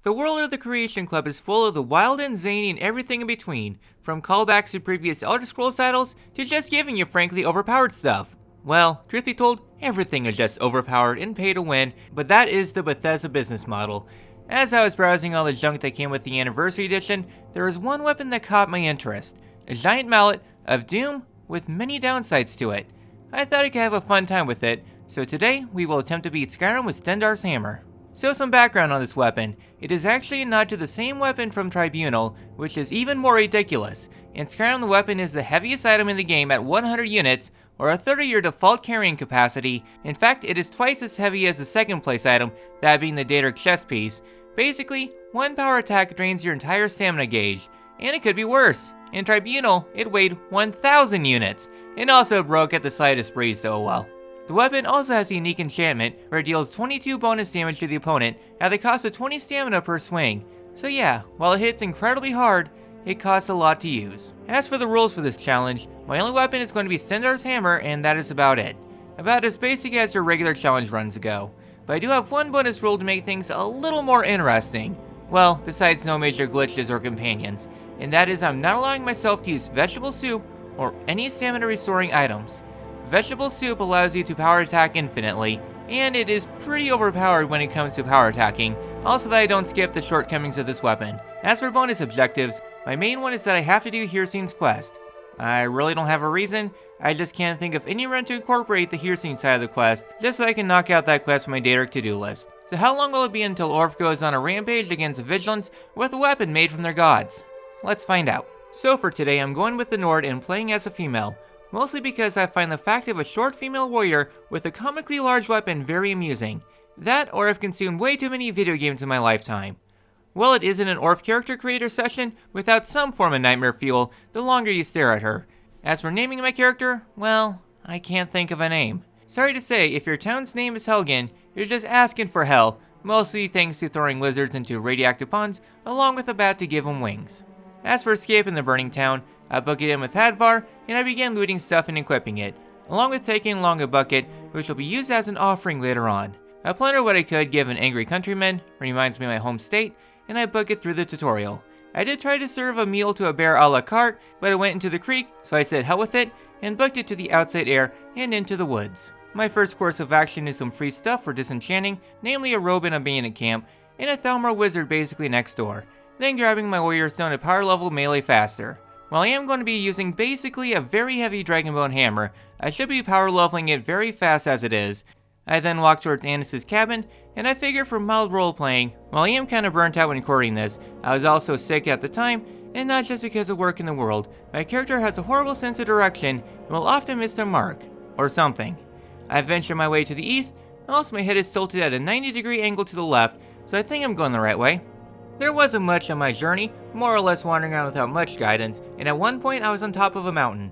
The world of the Creation Club is full of the wild and zany and everything in between, from callbacks to previous Elder Scrolls titles to just giving you frankly overpowered stuff. Well, truth be told, everything is just overpowered and pay to win, but that is the Bethesda business model. As I was browsing all the junk that came with the Anniversary Edition, there was one weapon that caught my interest, a giant mallet of doom with many downsides to it. I thought I could have a fun time with it, so today we will attempt to beat Skyrim with Stendarr's hammer. So some background on this weapon. It is actually a nod to the same weapon from Tribunal, which is even more ridiculous. In Skyrim, the weapon is the heaviest item in the game at 100 units, or a third of your default carrying capacity. In fact, it is twice as heavy as the second place item, that being the Daedric chest piece. Basically, one power attack drains your entire stamina gauge, and it could be worse. In Tribunal, it weighed 1,000 units, and also broke at the slightest breeze, so well. The weapon also has a unique enchantment where it deals 22 bonus damage to the opponent at the cost of 20 stamina per swing. So yeah, while it hits incredibly hard, it costs a lot to use. As for the rules for this challenge, my only weapon is going to be Stendarr's hammer, and that is about it. About as basic as your regular challenge runs go. But I do have one bonus rule to make things a little more interesting. Well, besides no major glitches or companions, and that is I'm not allowing myself to use vegetable soup or any stamina restoring items. Vegetable soup allows you to power attack infinitely, and it is pretty overpowered when it comes to power attacking, also that I don't skip the shortcomings of this weapon. As for bonus objectives, my main one is that I have to do Hircine's quest. I really don't have a reason, I just can't think of any run to incorporate the Hircine side of the quest, just so I can knock out that quest from my Daedric to-do list. So how long will it be until Orph goes on a rampage against the Vigilants with a weapon made from their gods? Let's find out. So for today, I'm going with the Nord and playing as a female. Mostly because I find the fact of a short female warrior with a comically large weapon very amusing. That, or I've consumed way too many video games in my lifetime. Well, it isn't an Orph character creator session without some form of nightmare fuel the longer you stare at her. As for naming my character, well, I can't think of a name. Sorry to say, if your town's name is Helgen, you're just asking for hell, mostly thanks to throwing lizards into radioactive ponds along with a bat to give them wings. As for escaping the burning town, I bucketed in with Hadvar, and I began looting stuff and equipping it, along with taking along a bucket, which will be used as an offering later on. I plundered what I could give an angry countryman, reminds me of my home state, and I book it through the tutorial. I did try to serve a meal to a bear a la carte, but it went into the creek, so I said hell with it, and booked it to the outside air and into the woods. My first course of action is some free stuff for disenchanting, namely a robe in a bandit camp, and a Thalmor wizard basically next door, then grabbing my warrior stone to power level melee faster. While I am going to be using basically a very heavy dragonbone hammer, I should be power leveling it very fast as it is. I then walk towards Annis's cabin, and I figure for mild roleplaying, while I am kind of burnt out when recording this, I was also sick at the time, and not just because of work in the world. My character has a horrible sense of direction, and will often miss their mark, or something. I venture my way to the east, and also my head is tilted at a 90-degree angle to the left, so I think I'm going the right way. There wasn't much on my journey, more or less wandering around without much guidance, and at one point I was on top of a mountain.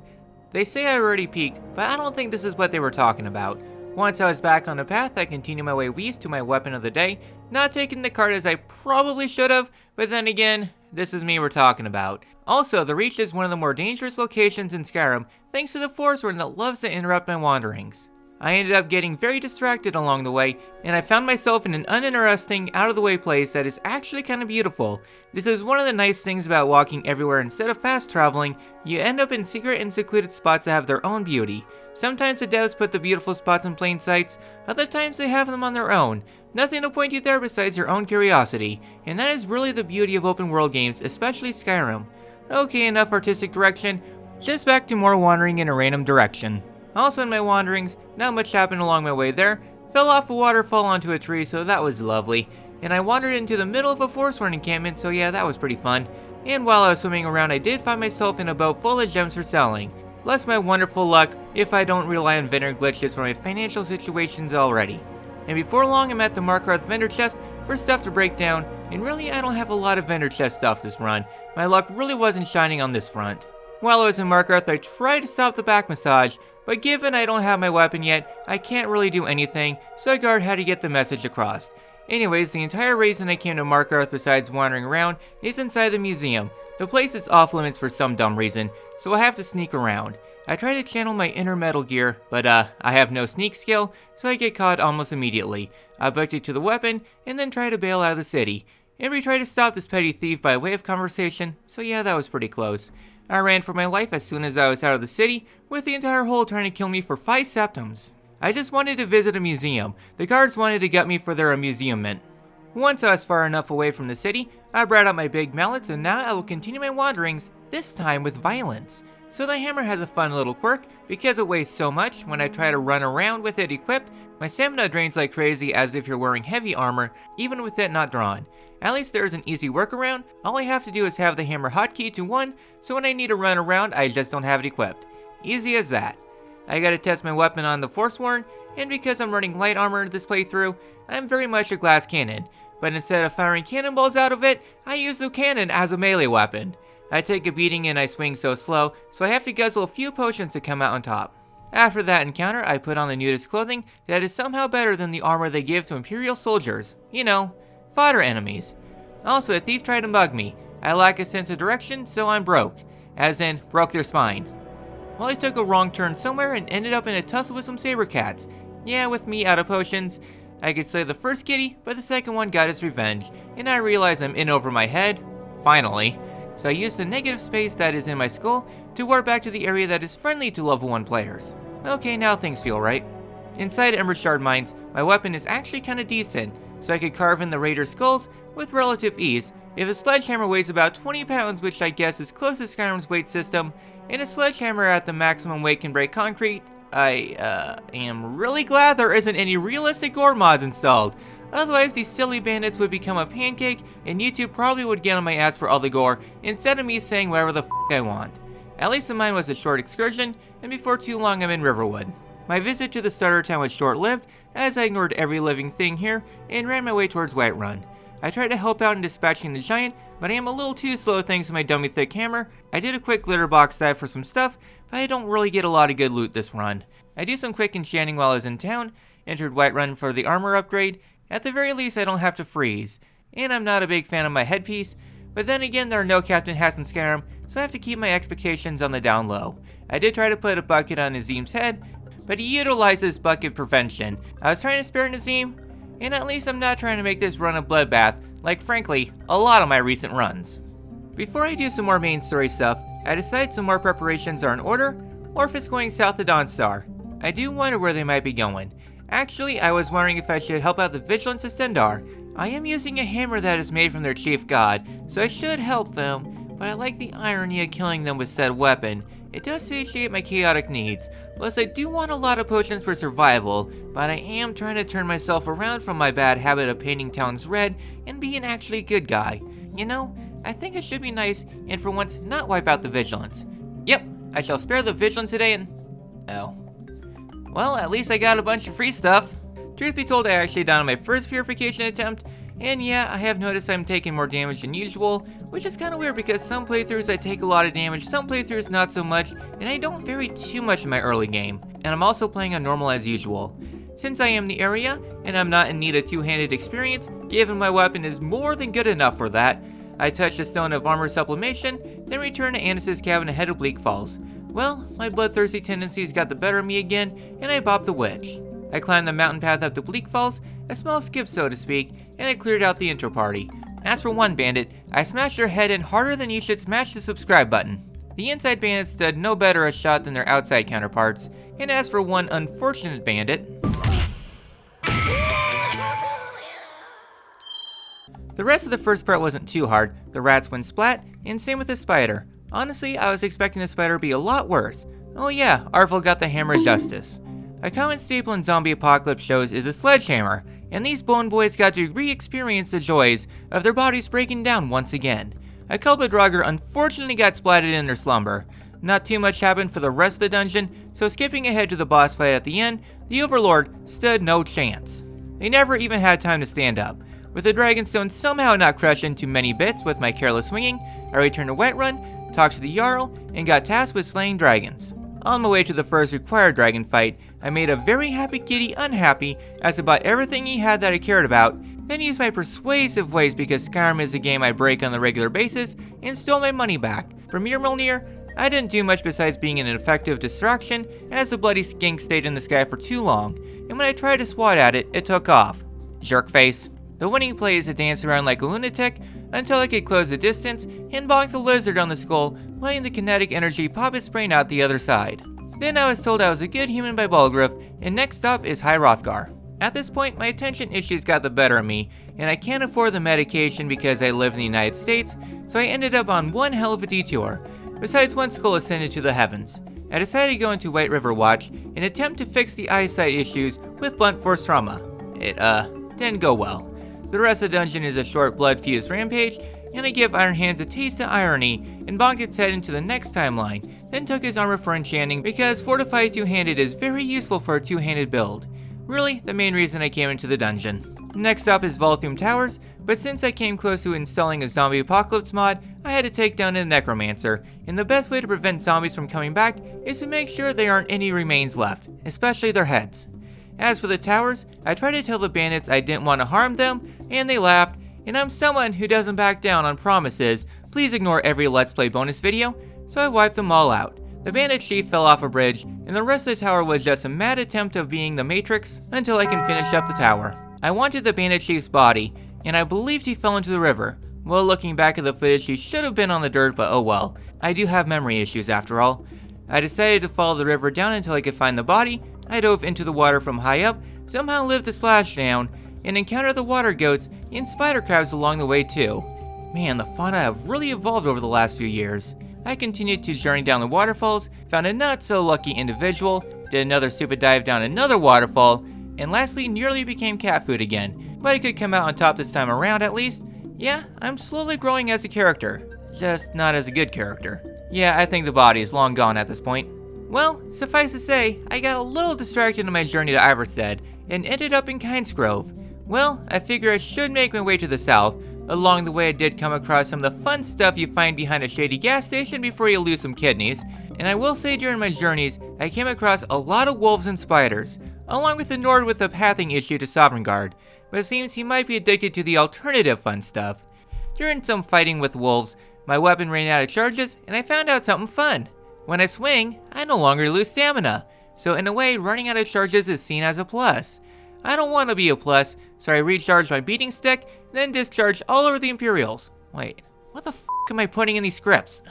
They say I already peaked, but I don't think this is what they were talking about. Once I was back on the path, I continued my way west to my weapon of the day, not taking the cart as I probably should have, but then again, this is me we're talking about. Also, the Reach is one of the more dangerous locations in Skyrim, thanks to the Forest Worm that loves to interrupt my wanderings. I ended up getting very distracted along the way, and I found myself in an uninteresting, out-of-the-way place that is actually kind of beautiful. This is one of the nice things about walking everywhere. Instead of fast traveling, you end up in secret and secluded spots that have their own beauty. Sometimes the devs put the beautiful spots in plain sight, other times they have them on their own. Nothing to point you there besides your own curiosity, and that is really the beauty of open world games, especially Skyrim. Okay, enough artistic direction, just back to more wandering in a random direction. Also in my wanderings, not much happened along my way there, fell off a waterfall onto a tree, so that was lovely, and I wandered into the middle of a Forest Worm encampment, so yeah, that was pretty fun. And while I was swimming around, I did find myself in a boat full of gems for selling. Bless my wonderful luck if I don't rely on vendor glitches for my financial situations already. And before long, I'm at the Markarth vendor chest for stuff to break down, and really I don't have a lot of vendor chest stuff this run. My luck really wasn't shining on this front. While I was in Markarth, I tried to stop the back massage, but given I don't have my weapon yet, I can't really do anything, so I guard how to get the message across. Anyways, the entire reason I came to Markarth besides wandering around is inside the museum. The place is off limits for some dumb reason, so I have to sneak around. I try to channel my inner Metal Gear, but I have no sneak skill, so I get caught almost immediately. I booked it to the weapon, and then try to bail out of the city. and we tried to stop this petty thief by way of conversation, so yeah, that was pretty close. I ran for my life as soon as I was out of the city, with the entire hole trying to kill me for 5 septims. I just wanted to visit a museum. The guards wanted to get me for their amusement. Once I was far enough away from the city, I brought out my big mallet, so now I will continue my wanderings, this time with violence. So the hammer has a fun little quirk, because it weighs so much, when I try to run around with it equipped, my stamina drains like crazy as if you're wearing heavy armor, even with it not drawn. At least there is an easy workaround. All I have to do is have the hammer hotkey to 1, so when I need to run around, I just don't have it equipped. Easy as that. I gotta test my weapon on the Forsworn, and because I'm running light armor this playthrough, I'm very much a glass cannon. But instead of firing cannonballs out of it, I use the cannon as a melee weapon. I take a beating and I swing so slow, so I have to guzzle a few potions to come out on top. After that encounter, I put on the nudist clothing that is somehow better than the armor they give to Imperial soldiers. You know, fodder enemies. Also, a thief tried to mug me. I lack a sense of direction, so I'm broke. As in, broke their spine. Well, I took a wrong turn somewhere and ended up in a tussle with some saber cats. Yeah, with me out of potions. I could slay the first kitty, but the second one got its revenge, and I realize I'm in over my head. Finally. So I used the negative space that is in my skull to warp back to the area that is friendly to level 1 players. Okay, now things feel right. Inside Emerald Shard Mines, my weapon is actually kinda decent, so I could carve in the raiders' skulls with relative ease. If a sledgehammer weighs about 20 pounds, which I guess is close to Skyrim's weight system, and a sledgehammer at the maximum weight can break concrete, I am really glad there isn't any realistic gore mods installed. Otherwise, these silly bandits would become a pancake, and YouTube probably would get on my ass for all the gore, instead of me saying whatever the f I want. At least the mine was a short excursion, and before too long I'm in Riverwood. My visit to the starter town was short-lived, as I ignored every living thing here, and ran my way towards Whiterun. I tried to help out in dispatching the giant, but I am a little too slow thanks to my dummy thick hammer. I did a quick glitter box dive for some stuff, but I don't really get a lot of good loot this run. I do some quick enchanting while I was in town, entered Whiterun for the armor upgrade. At the very least, I don't have to freeze. And I'm not a big fan of my headpiece, but then again, there are no captain hats in Skyrim, so I have to keep my expectations on the down low. I did try to put a bucket on Nazim's head, but he utilizes bucket prevention. I was trying to spare Nazim, and at least I'm not trying to make this run a bloodbath, like frankly, a lot of my recent runs. Before I do some more main story stuff, I decide some more preparations are in order, or if it's going south to Dawnstar. I do wonder where they might be going. Actually, I was wondering if I should help out the vigilance of Stendarr. I am using a hammer that is made from their chief god, so I should help them, but I like the irony of killing them with said weapon. It does satiate my chaotic needs, plus I do want a lot of potions for survival, but I am trying to turn myself around from my bad habit of painting towns red and be an actually good guy. You know, I think it should be nice and for once not wipe out the vigilance. Yep, I shall spare the vigilance today and... oh. Well, at least I got a bunch of free stuff. Truth be told, I actually done my first purification attempt, and yeah, I have noticed I'm taking more damage than usual, which is kinda weird because some playthroughs I take a lot of damage, some playthroughs not so much, and I don't vary too much in my early game, and I'm also playing on normal as usual. Since I am the area, and I'm not in need of two-handed experience, given my weapon is more than good enough for that, I touch the Stone of Armor Sublimation, then return to Annis's cabin ahead of Bleak Falls. Well, my bloodthirsty tendencies got the better of me again, and I bopped the witch. I climbed the mountain path up to Bleak Falls, a small skip so to speak, and I cleared out the intro party. As for one bandit, I smashed their head in harder than you should smash the subscribe button. The inside bandits stood no better a shot than their outside counterparts, and as for one unfortunate bandit... The rest of the first part wasn't too hard. The rats went splat, and same with the spider. Honestly, I was expecting the spider to be a lot worse. Oh yeah, Orpheolus got the hammer of justice. A common staple in zombie apocalypse shows is a sledgehammer, and these bone boys got to re-experience the joys of their bodies breaking down once again. A Culbadrogger unfortunately got splatted in their slumber. Not too much happened for the rest of the dungeon, so skipping ahead to the boss fight at the end, the Overlord stood no chance. They never even had time to stand up. With the Dragonstone somehow not crushed into many bits with my careless swinging, I returned to Whiterun, talked to the Jarl, and got tasked with slaying dragons. On my way to the first required dragon fight, I made a very happy kitty unhappy, asked about everything he had that I cared about, then used my persuasive ways because Skyrim is a game I break on a regular basis, and stole my money back. From Mjolnir, I didn't do much besides being an effective distraction, as the bloody skink stayed in the sky for too long, and when I tried to swat at it, it took off. Jerkface. The winning play is to dance around like a lunatic until I could close the distance and bonk the lizard on the skull, letting the kinetic energy pop its brain out the other side. Then I was told I was a good human by Balgruuf, and next stop is High Hrothgar. At this point, my attention issues got the better of me, and I can't afford the medication because I live in the United States, so I ended up on one hell of a detour. Besides one skull ascended to the heavens, I decided to go into White River Watch and attempt to fix the eyesight issues with blunt force trauma. It, didn't go well. The rest of the dungeon is a short blood-fused rampage, and I give Iron Hands a taste of irony and bonked its head into the next timeline, then took his armor for enchanting because Fortified Two-Handed is very useful for a two-handed build. Really, the main reason I came into the dungeon. Next up is Volthoom Towers, but since I came close to installing a zombie apocalypse mod, I had to take down a necromancer, and the best way to prevent zombies from coming back is to make sure there aren't any remains left, especially their heads. As for the towers, I tried to tell the bandits I didn't want to harm them, and they laughed, and I'm someone who doesn't back down on promises. Please ignore every Let's Play bonus video, so I wiped them all out. The bandit chief fell off a bridge, and the rest of the tower was just a mad attempt of being the Matrix until I can finish up the tower. I wanted the bandit chief's body, and I believed he fell into the river. Well, looking back at the footage, he should have been on the dirt, but oh well. I do have memory issues after all. I decided to follow the river down until I could find the body. I dove into the water from high up, somehow lived the splashdown, and encountered the water goats and spider crabs along the way too. Man, the fauna have really evolved over the last few years. I continued to journey down the waterfalls, found a not so lucky individual, did another stupid dive down another waterfall, and lastly nearly became cat food again. But I could come out on top this time around at least. Yeah, I'm slowly growing as a character, just not as a good character. Yeah, I think the body is long gone at this point. Well, suffice to say, I got a little distracted on my journey to Iverstead and ended up in Kynesgrove. Well, I figure I should make my way to the south. Along the way I did come across some of the fun stuff you find behind a shady gas station before you lose some kidneys, and I will say during my journeys, I came across a lot of wolves and spiders, along with the Nord with a pathing issue to Sovngarde, but it seems he might be addicted to the alternative fun stuff. During some fighting with wolves, my weapon ran out of charges, and I found out something fun. When I swing, I no longer lose stamina, so in a way, running out of charges is seen as a plus. I don't want to be a plus, so I recharge my beating stick, then discharge all over the Imperials. Wait, what the f*** am I putting in these scripts?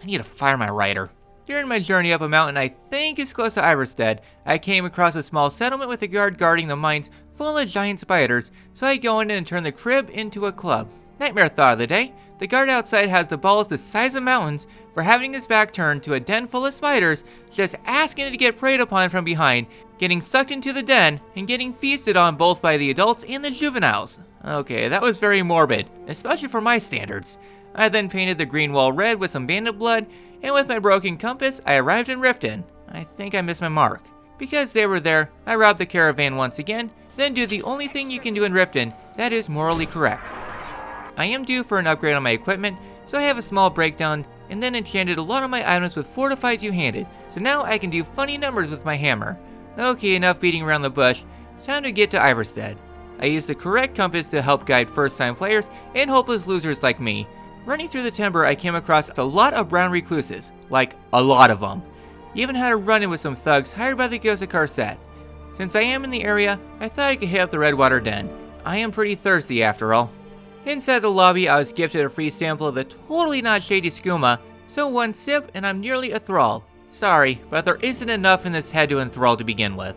I need to fire my writer. During my journey up a mountain I think is close to Iverstead, I came across a small settlement with a guard guarding the mines full of giant spiders, so I go in and turn the crib into a club. Nightmare thought of the day. The guard outside has the balls the size of mountains for having his back turned to a den full of spiders, just asking to get preyed upon from behind, getting sucked into the den, and getting feasted on both by the adults and the juveniles. Okay, that was very morbid, especially for my standards. I then painted the green wall red with some bandit blood, and with my broken compass, I arrived in Riften. I think I missed my mark. Because they were there, I robbed the caravan once again, then do the only thing you can do in Riften that is morally correct. I am due for an upgrade on my equipment, so I have a small breakdown, and then enchanted a lot of my items with Fortified Two-Handed, so now I can do funny numbers with my hammer. Okay, enough beating around the bush, time to get to Iverstead. I used the correct compass to help guide first-time players and hopeless losers like me. Running through the timber, I came across a lot of brown recluses, like a lot of them. Even had a run-in with some thugs hired by the Ghost of Carset. Since I am in the area, I thought I could hit up the Redwater Den. I am pretty thirsty after all. Inside the lobby, I was gifted a free sample of the totally not shady skooma, so one sip and I'm nearly a thrall. Sorry, but there isn't enough in this head to enthrall to begin with.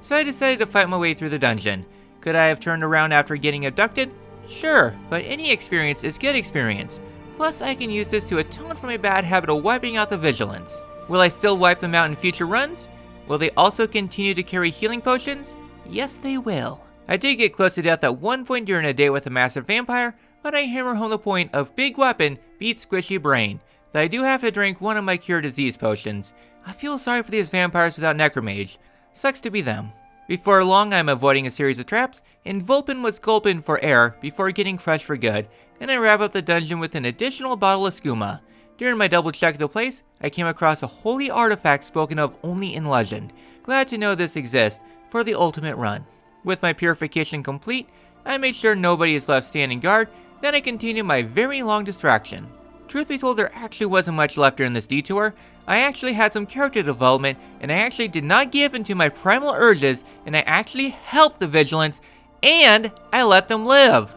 So I decided to fight my way through the dungeon. Could I have turned around after getting abducted? Sure, but any experience is good experience. Plus, I can use this to atone for my bad habit of wiping out the vigilance. Will I still wipe them out in future runs? Will they also continue to carry healing potions? Yes, they will. I did get close to death at one point during a date with a massive vampire, but I hammer home the point of big weapon beats squishy brain, that I do have to drink one of my cure disease potions. I feel sorry for these vampires without Necromage. Sucks to be them. Before long, I'm avoiding a series of traps, and Vulpin was gulping for air before getting crushed for good, and I wrap up the dungeon with an additional bottle of skooma. During my double check of the place, I came across a holy artifact spoken of only in legend. Glad to know this exists for the ultimate run. With my purification complete, I made sure nobody is left standing guard, then I continued my very long distraction. Truth be told, there actually wasn't much left during this detour. I actually had some character development, and I actually did not give into my primal urges, and I actually helped the vigilance and I let them live.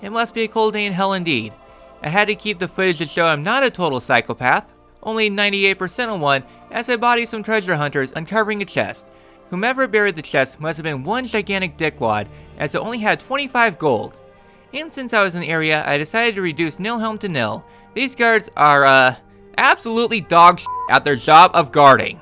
It must be a cold day in hell indeed. I had to keep the footage to show I'm not a total psychopath, only 98% on one, as I bodied some treasure hunters uncovering a chest. Whomever buried the chest must have been one gigantic dickwad, as it only had 25 gold. And since I was in the area, I decided to reduce Nilhelm to nil. These guards are, absolutely dog shit at their job of guarding.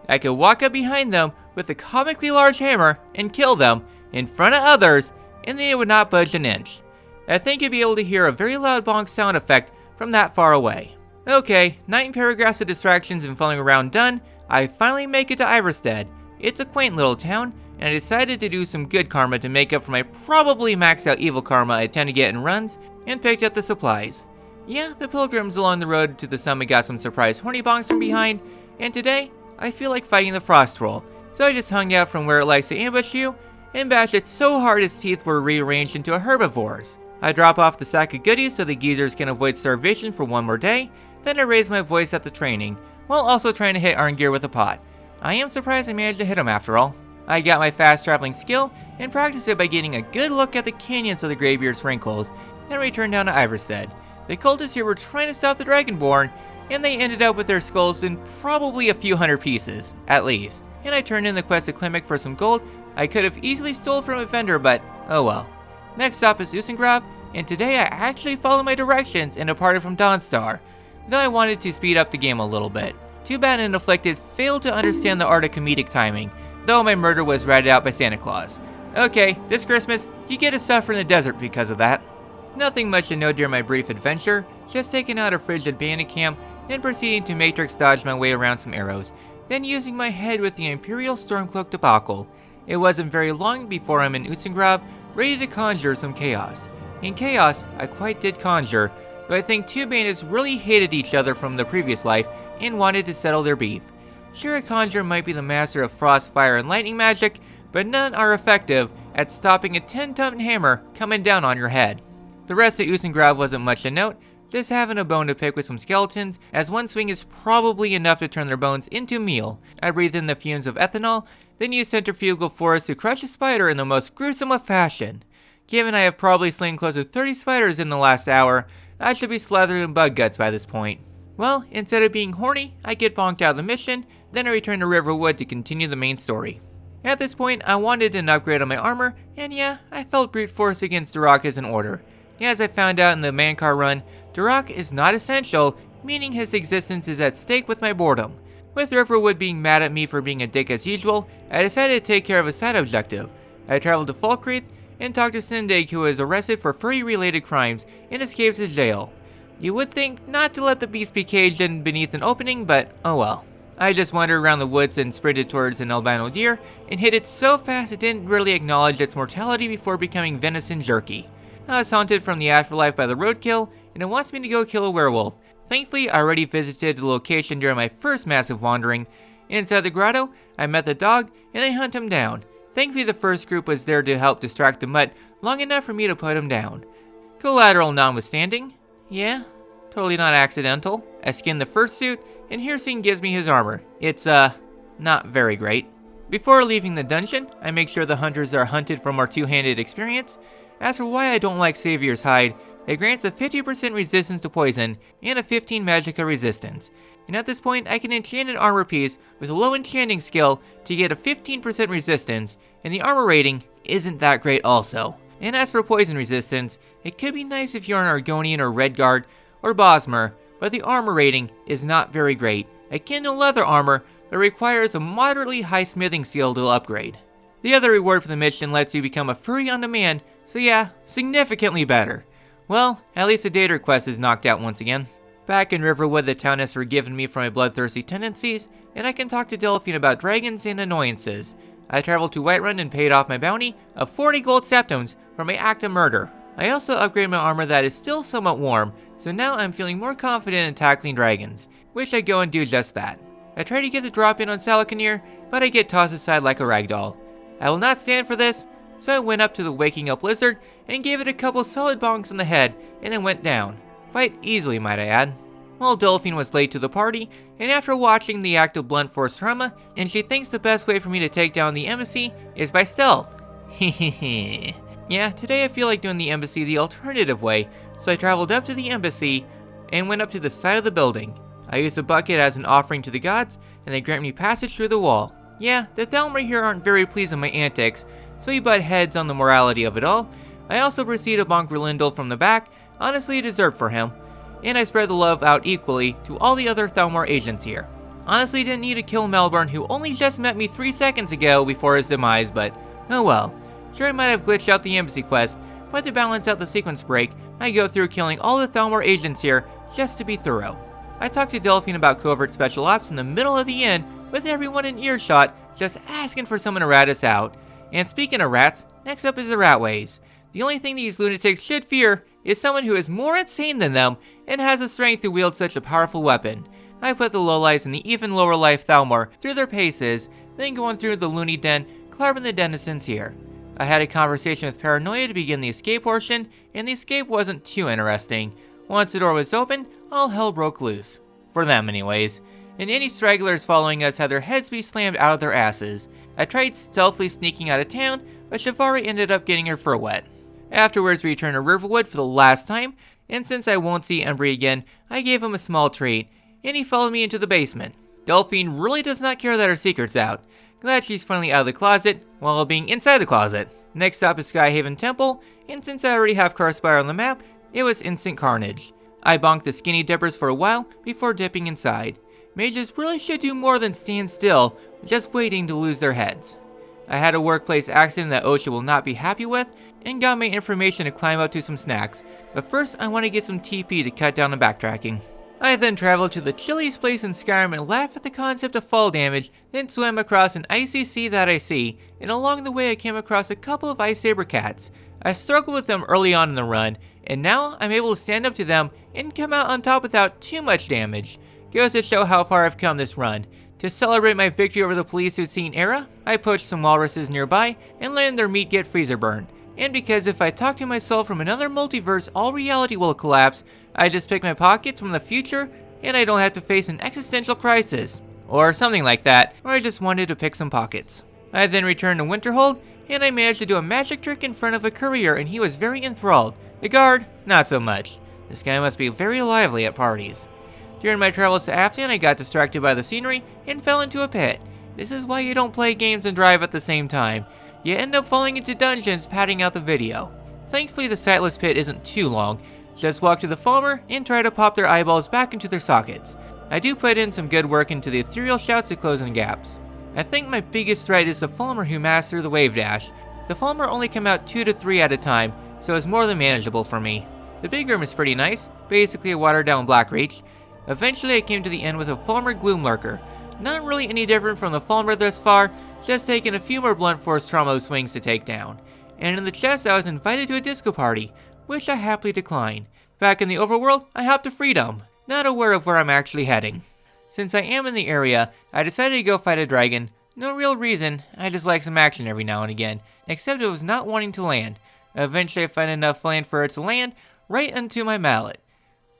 I could walk up behind them with a comically large hammer and kill them in front of others, and they would not budge an inch. I think you'd be able to hear a very loud bonk sound effect from that far away. Okay, 9 paragraphs of distractions and following around done, I finally make it to Iverstead. It's a quaint little town, and I decided to do some good karma to make up for my probably maxed out evil karma I tend to get in runs, and picked up the supplies. Yeah, the pilgrims along the road to the summit got some surprise horny bonks from behind, and today, I feel like fighting the frost troll, so I just hung out from where it likes to ambush you, and bashed it so hard its teeth were rearranged into a herbivore's. I drop off the sack of goodies so the geezers can avoid starvation for one more day, then I raise my voice at the training, while also trying to hit Arngeir with a pot. I am surprised I managed to hit him after all. I got my fast traveling skill, and practiced it by getting a good look at the canyons of the Greybeard's wrinkles, then returned down to Iverstead. The cultists here were trying to stop the Dragonborn, and they ended up with their skulls in probably a few hundred pieces, at least. And I turned in the quest to Klimek for some gold I could have easily stole from a vendor, but oh well. Next stop is Usengrav, and today I actually followed my directions and departed from Dawnstar, though I wanted to speed up the game a little bit. Too bad an afflicted failed to understand the art of comedic timing, though my murder was ratted out by Santa Claus. Okay, this Christmas, you get to suffer in the desert because of that. Nothing much to note during my brief adventure, just taking out a frigid bandit camp, then proceeding to matrix dodge my way around some arrows, then using my head with the Imperial Stormcloak debacle. It wasn't very long before I'm in Usengrav, ready to conjure some chaos. In chaos, I quite did conjure, but I think 2 bandits really hated each other from the previous life and wanted to settle their beef. Sure, a conjurer might be the master of frost, fire, and lightning magic, but none are effective at stopping a 10-ton hammer coming down on your head. The rest of Usengrav wasn't much to note, just having a bone to pick with some skeletons, as one swing is probably enough to turn their bones into meal. I breathed in the fumes of ethanol, then used centrifugal force to crush a spider in the most gruesome of fashion. Given I have probably slain close to 30 spiders in the last hour, I should be slathered in bug guts by this point. Well, instead of being horny, I get bonked out of the mission, then I return to Riverwood to continue the main story. At this point, I wanted an upgrade on my armor, and yeah, I felt brute force against Durak as in order. As I found out in the Mancar run, Durak is not essential, meaning his existence is at stake with my boredom. With Riverwood being mad at me for being a dick as usual, I decided to take care of a side objective. I traveled to Falkreath and talked to Sindig, who was arrested for furry-related crimes and escapes his jail. You would think not to let the beast be caged in beneath an opening, but oh well. I just wandered around the woods and sprinted towards an albino deer and hit it so fast it didn't really acknowledge its mortality before becoming venison jerky. I was haunted from the afterlife by the roadkill, and it wants me to go kill a werewolf. Thankfully, I already visited the location during my first massive wandering. Inside the grotto, I met the dog, and I hunt him down. Thankfully, the first group was there to help distract the mutt long enough for me to put him down. Collateral notwithstanding, yeah, totally not accidental. I skinned the fursuit, and Hirsing gives me his armor. It's, not very great. Before leaving the dungeon, I make sure the hunters are hunted from our two-handed experience. As for why I don't like Savior's hide, it grants a 50% resistance to poison and a 15 magicka resistance. And at this point, I can enchant an armor piece with a low enchanting skill to get a 15% resistance, and the armor rating isn't that great also. And as for poison resistance, it could be nice if you're an Argonian or Redguard or Bosmer, but the armor rating is not very great. Akin to leather armor, but requires a moderately high smithing skill to upgrade. The other reward for the mission lets you become a furry on demand, so yeah, significantly better. Well, at least the data quest is knocked out once again. Back in Riverwood, the town has forgiven me for my bloodthirsty tendencies, and I can talk to Delphine about dragons and annoyances. I traveled to Whiterun and paid off my bounty of 40 gold septums for my act of murder. I also upgraded my armor that is still somewhat warm, so now I'm feeling more confident in tackling dragons, which I go and do just that. I try to get the drop in on Salakanir, but I get tossed aside like a ragdoll. I will not stand for this, so I went up to the waking up lizard and gave it a couple solid bonks on the head, and it went down. Quite easily, might I add. Well, Delphine was late to the party, and after watching the act of blunt force trauma, and she thinks the best way for me to take down the embassy is by stealth. Hehehe. Yeah, today I feel like doing the embassy the alternative way, so I traveled up to the embassy and went up to the side of the building. I used a bucket as an offering to the gods, and they grant me passage through the wall. Yeah, the Thalmor here aren't very pleased with my antics, so we butt heads on the morality of it all. I also proceeded to bonk Relindel from the back, honestly deserved for him, and I spread the love out equally to all the other Thalmor agents here. Honestly didn't need to kill Melbourne, who only just met me 3 seconds ago before his demise, but oh well. Sure, I might have glitched out the embassy quest, but to balance out the sequence break, I go through killing all the Thalmor agents here just to be thorough. I talked to Delphine about covert special ops in the middle of the inn, with everyone in earshot, just asking for someone to rat us out. And speaking of rats, next up is the Ratways. The only thing these lunatics should fear is someone who is more insane than them and has the strength to wield such a powerful weapon. I put the lowlives in the even lower life Thalmor through their paces, then going through the loony den, clubbing the denizens here. I had a conversation with Paranoia to begin the escape portion, and the escape wasn't too interesting. Once the door was open, all hell broke loose. For them anyways. And any stragglers following us had their heads be slammed out of their asses. I tried stealthily sneaking out of town, but Shivari ended up getting her fur wet. Afterwards we returned to Riverwood for the last time, and since I won't see Embry again, I gave him a small treat, and he followed me into the basement. Delphine really does not care that her secret's out. Glad she's finally out of the closet, while being inside the closet. Next stop is Skyhaven Temple, and since I already have Karspire on the map, it was instant carnage. I bonked the skinny dippers for a while before dipping inside. Mages really should do more than stand still, just waiting to lose their heads. I had a workplace accident that OSHA will not be happy with, and got my information to climb up to some snacks, but first I want to get some TP to cut down on backtracking. I then traveled to the chilliest place in Skyrim and laughed at the concept of fall damage, then swam across an icy sea that I see, and along the way I came across a couple of ice saber cats. I struggled with them early on in the run, and now I'm able to stand up to them and come out on top without too much damage. Goes to show how far I've come this run. To celebrate my victory over the police who'd seen Era, I poached some walruses nearby and letting their meat get freezer burned. And because if I talk to myself from another multiverse, all reality will collapse, I just pick my pockets from the future and I don't have to face an existential crisis. Or something like that, or I just wanted to pick some pockets. I then returned to Winterhold, and I managed to do a magic trick in front of a courier and he was very enthralled. The guard, not so much. This guy must be very lively at parties. During my travels to Afton, I got distracted by the scenery and fell into a pit. This is why you don't play games and drive at the same time. You end up falling into dungeons, padding out the video. Thankfully the sightless pit isn't too long. Just walk to the Falmer and try to pop their eyeballs back into their sockets. I do put in some good work into the ethereal shouts to close in gaps. I think my biggest threat is the Falmer who master the wave dash. The Falmer only come out 2 to 3 at a time, so it's more than manageable for me. The big room is pretty nice, basically a watered down Blackreach. Eventually I came to the end with a Falmer Gloomlurker. Not really any different from the Falmer thus far, just taking a few more blunt force trauma swings to take down. And in the chest I was invited to a disco party, which I happily declined. Back in the overworld, I hopped to Freedom, not aware of where I'm actually heading. Since I am in the area, I decided to go fight a dragon. No real reason, I just like some action every now and again, except it was not wanting to land. Eventually I find enough land for it to land right into my mallet.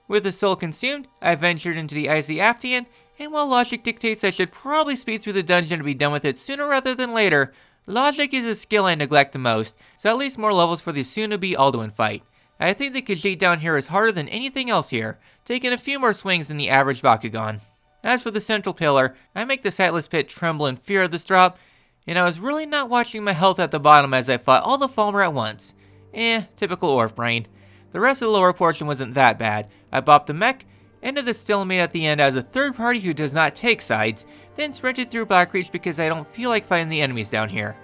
With the soul consumed, I ventured into the icy Aftian, and while logic dictates I should probably speed through the dungeon to be done with it sooner rather than later, logic is a skill I neglect the most, so at least more levels for the soon-to-be Alduin fight. I think the Khajiit down here is harder than anything else here, taking a few more swings than the average Bakugan. As for the central pillar, I make the sightless pit tremble in fear of this drop, and I was really not watching my health at the bottom as I fought all the Falmer at once. Typical Orf brain. The rest of the lower portion wasn't that bad. I bopped the mech, ended the stalemate at the end as a third party who does not take sides, then sprinted through Blackreach because I don't feel like fighting the enemies down here.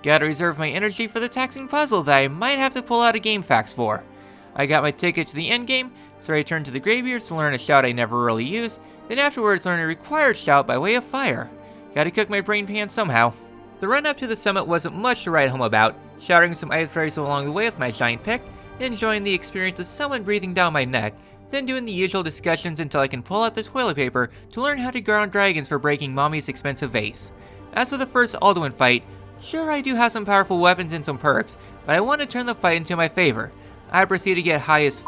Gotta reserve my energy for the taxing puzzle that I might have to pull out a game fax for. I got my ticket to the endgame, so I returned to the Greybeards to learn a shout I never really use, then afterwards learn a required shout by way of fire. Gotta cook my brain pan somehow. The run up to the summit wasn't much to write home about, shouting some ice fairies along the way with my giant pick, enjoying the experience of someone breathing down my neck, then doing the usual discussions until I can pull out the toilet paper to learn how to ground dragons for breaking mommy's expensive vase. As for the first Alduin fight, sure I do have some powerful weapons and some perks, but I want to turn the fight into my favor. I proceed to get high as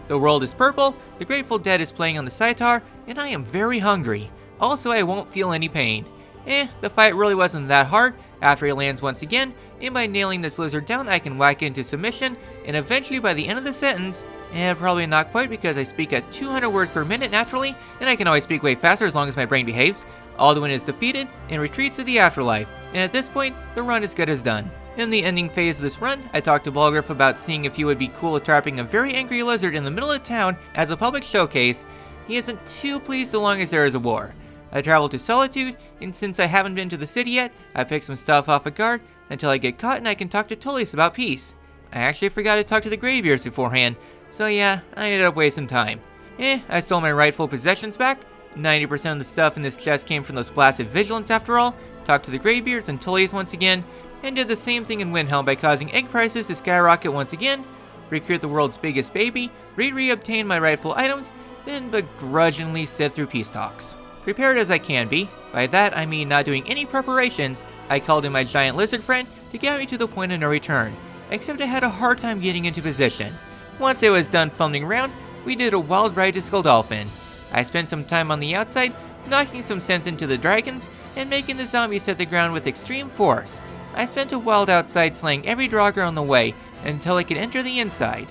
The world is purple, the Grateful Dead is playing on the sitar, and I am very hungry. Also, I won't feel any pain. The fight really wasn't that hard after he lands once again, and by nailing this lizard down I can whack it into submission, and eventually by the end of the sentence, and probably not quite because I speak at 200 words per minute naturally, and I can always speak way faster as long as my brain behaves, Alduin is defeated and retreats to the afterlife, and at this point, the run is good as done. In the ending phase of this run, I talked to Balgriff about seeing if he would be cool with trapping a very angry lizard in the middle of town as a public showcase. He isn't too pleased so long as there is a war. I traveled to Solitude, and since I haven't been to the city yet, I picked some stuff off a guard until I get caught and I can talk to Tullius about peace. I actually forgot to talk to the Greybeards beforehand, so yeah, I ended up wasting time. I stole my rightful possessions back. 90% of the stuff in this chest came from those blasted vigilants after all. Talked to the Greybeards and Tullius once again, and did the same thing in Windhelm by causing egg prices to skyrocket once again. Recruit the world's biggest baby, re-obtain my rightful items, then begrudgingly sit through peace talks. Prepared as I can be, by that I mean not doing any preparations, I called in my giant lizard friend to get me to the point of no return, except I had a hard time getting into position. Once I was done fumbling around, we did a wild ride to Skuldalfin. I spent some time on the outside, knocking some sense into the dragons, and making the zombies hit the ground with extreme force. I spent a while outside slaying every Draugr on the way until I could enter the inside.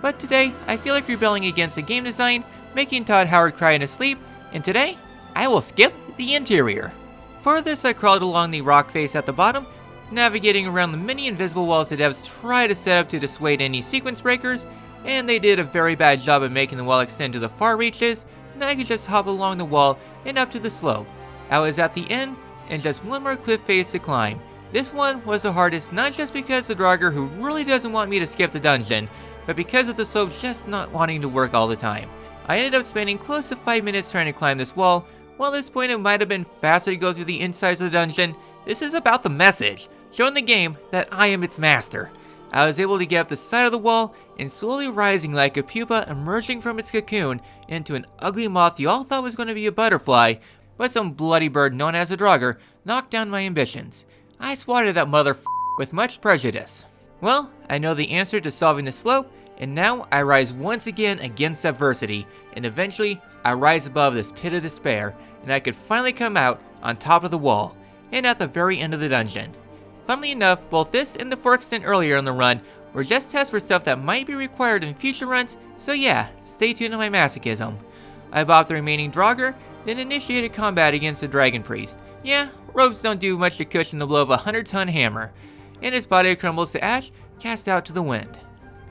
But today, I feel like rebelling against the game design, making Todd Howard cry in his sleep, and today, I will skip the interior. For this, I crawled along the rock face at the bottom, navigating around the many invisible walls the devs try to set up to dissuade any sequence breakers, and they did a very bad job of making the wall extend to the far reaches, and I could just hop along the wall and up to the slope. I was at the end, and just one more cliff face to climb. This one was the hardest not just because the Draugr who really doesn't want me to skip the dungeon, but because of the slope just not wanting to work all the time. I ended up spending close to 5 minutes trying to climb this wall. While at this point it might have been faster to go through the insides of the dungeon, this is about the message, showing the game that I am its master. I was able to get up the side of the wall and slowly rising like a pupa emerging from its cocoon into an ugly moth you all thought was going to be a butterfly, but some bloody bird known as a Draugr knocked down my ambitions. I swatted that with much prejudice. Well, I know the answer to solving the slope, and now I rise once again against adversity, and eventually I rise above this pit of despair, and I could finally come out on top of the wall, and at the very end of the dungeon. Funnily enough, both this and the fork stint earlier in the run were just tests for stuff that might be required in future runs, so yeah, stay tuned to my masochism. I bopped the remaining Draugr, then initiated combat against the Dragon Priest. Yeah, ropes don't do much to cushion the blow of a 100-ton hammer, and his body crumbles to ash, cast out to the wind.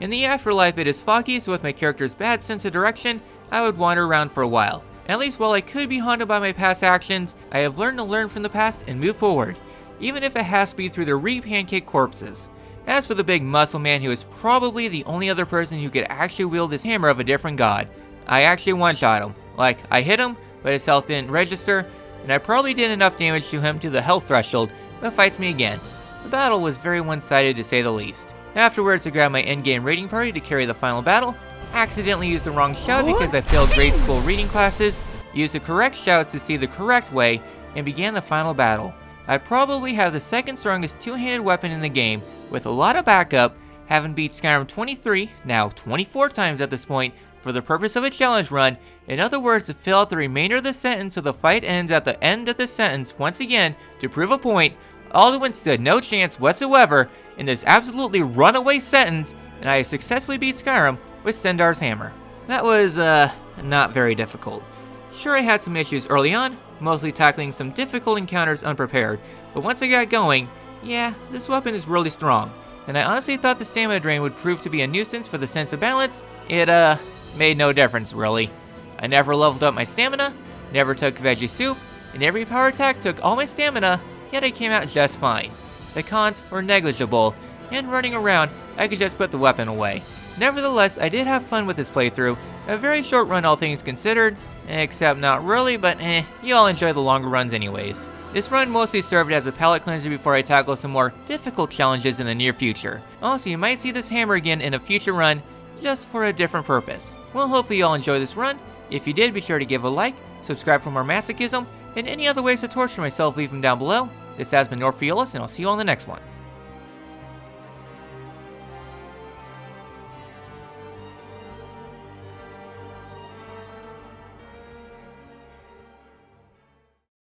In the afterlife it is foggy, so with my character's bad sense of direction, I would wander around for a while. At least while I could be haunted by my past actions, I have learned to learn from the past and move forward, even if it has to be through the re-pancake corpses. As for the big muscle man who is probably the only other person who could actually wield this hammer of a different god, I actually one-shot him. Like, I hit him, but his health didn't register, and I probably did enough damage to him to the health threshold, but fights me again. The battle was very one-sided to say the least. Afterwards, I grabbed my endgame raiding party to carry the final battle, accidentally used the wrong shout because I failed grade school reading classes, used the correct shouts to see the correct way, and began the final battle. I probably have the second strongest two-handed weapon in the game, with a lot of backup, having beat Skyrim 23, now 24 times at this point, for the purpose of a challenge run. In other words, to fill out the remainder of the sentence so the fight ends at the end of the sentence once again to prove a point. Alduin stood no chance whatsoever in this absolutely runaway sentence, and I successfully beat Skyrim with Stendarr's hammer. That was, not very difficult. Sure, I had some issues early on, mostly tackling some difficult encounters unprepared, but once I got going, yeah, this weapon is really strong, and I honestly thought the stamina drain would prove to be a nuisance for the sense of balance. It, made no difference, really. I never leveled up my stamina, never took veggie soup, and every power attack took all my stamina, yet I came out just fine. The cons were negligible, and running around, I could just put the weapon away. Nevertheless, I did have fun with this playthrough, a very short run all things considered, except not really, but you all enjoy the longer runs anyways. This run mostly served as a palate cleanser before I tackle some more difficult challenges in the near future. Also, you might see this hammer again in a future run, just for a different purpose. Well, hopefully you all enjoy this run. If you did, be sure to give a like, subscribe for more masochism, and any other ways to torture myself, leave them down below. This has been Orpheolus, and I'll see you on the next one.